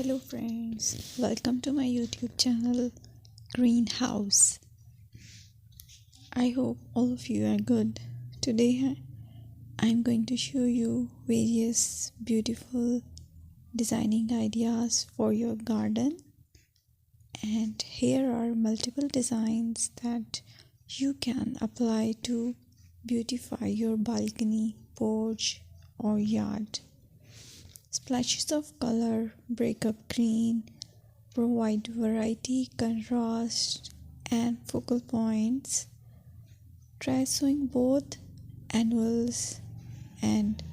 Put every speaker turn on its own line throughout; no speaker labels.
Hello friends, welcome to my YouTube channel Greenhouse. I hope all of you are good. Today I'm going to show you various beautiful designing ideas for your garden, and here are multiple designs that you can apply to beautify your balcony, porch or yard. Splashes of color break up green, provide variety, contrast, and focal points. Try sowing both annuals and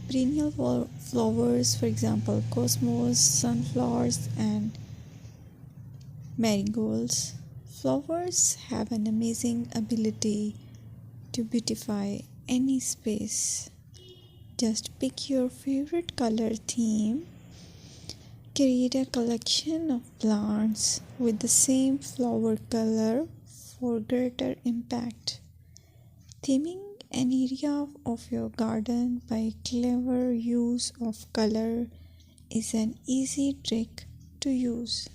perennial flowers, for example, cosmos, sunflowers, and marigolds. Flowers have an amazing ability to beautify any space. Just pick your favorite color theme. Create a collection of plants with the same flower color for greater impact. Theming an area of your garden by clever use of color is an easy trick to use.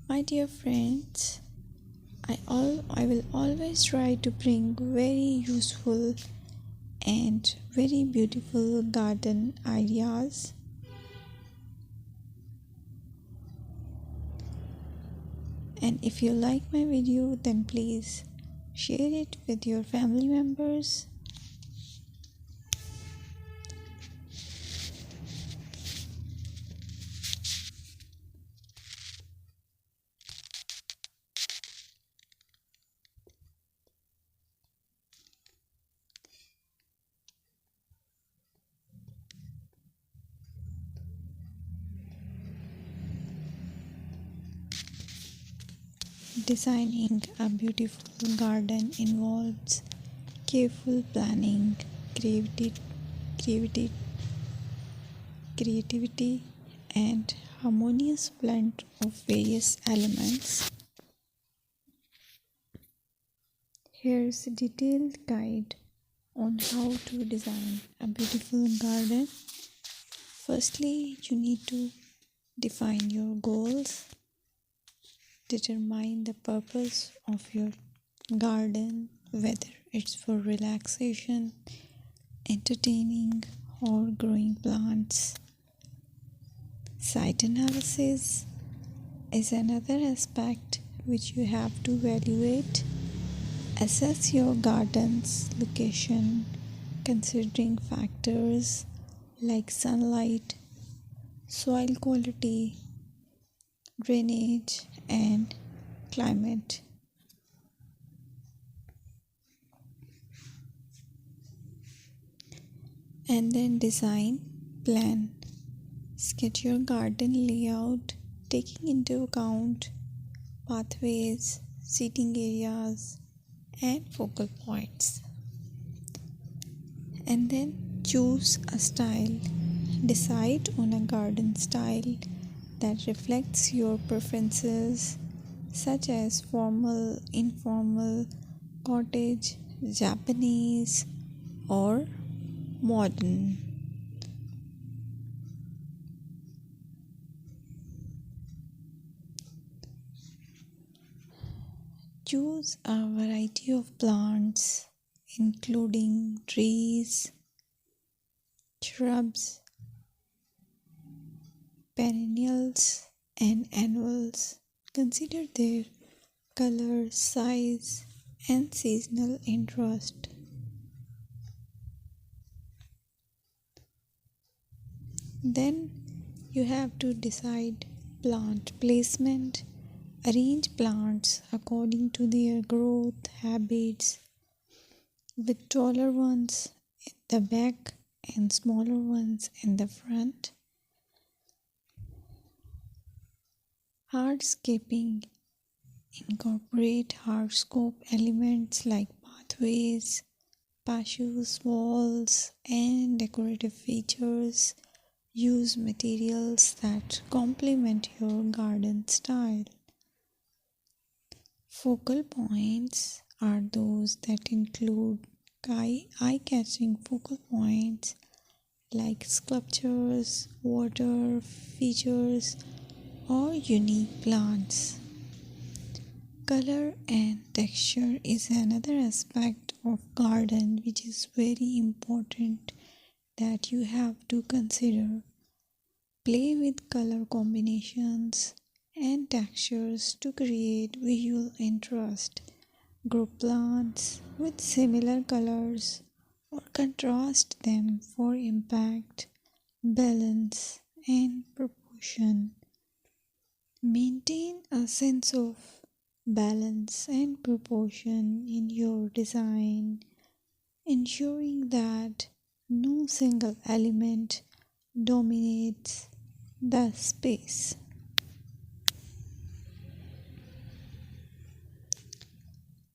My dear friends, I will always try to bring very useful and very beautiful garden ideas. And if you like my video, then please share it with your family members. Designing a beautiful garden involves careful planning, creativity, creativity, and harmonious blend of various elements. Here's a detailed guide on how to design a beautiful garden. Firstly, you need to define your goals. Determine the purpose of your garden, whether it's for relaxation, entertaining, or growing plants. Site analysis is another aspect which you have to evaluate. Assess your garden's location, considering factors like sunlight, soil quality, drainage, and climate. And then design plan. Sketch your garden layout, taking into account pathways, seating areas, and focal points. And then choose a style. Decide on a garden style that reflects your preferences, such as formal, informal, cottage, Japanese, or modern. Choose a variety of plants, including trees, shrubs, perennials, and annuals. Consider their color, size, and seasonal interest. Then you have to decide plant placement. Arrange plants according to their growth habits, with taller ones in the back and smaller ones in the front. Hardscaping. Incorporate hardscape elements like pathways, patios, walls, and decorative features. Use materials that complement your garden style. Focal points are those that include eye-catching focal points like sculptures, water features, or unique plants. Color and texture is another aspect of garden which is very important that you have to consider. Play with color combinations and textures to create visual interest. Group plants with similar colors or contrast them for impact, balance, and proportion. Maintain a sense of balance and proportion in your design, ensuring that no single element dominates the space.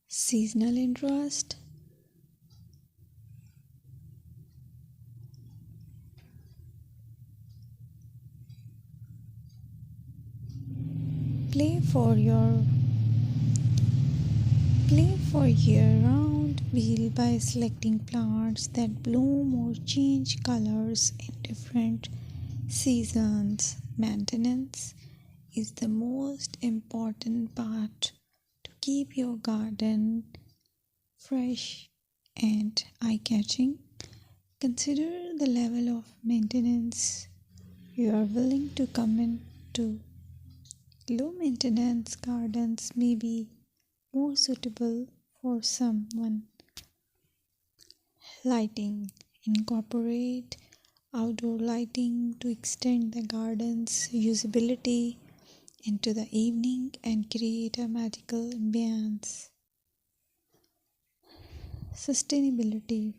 Seasonal interest. Play for your Play for year-round wheel by selecting plants that bloom or change colors in different seasons. Maintenance is the most important part to keep your garden fresh and eye-catching. Consider the level of maintenance you are willing to commit to. Low maintenance gardens may be more suitable for someone. Lighting. Incorporate outdoor lighting to extend the garden's usability into the evening and create a magical ambience. Sustainability.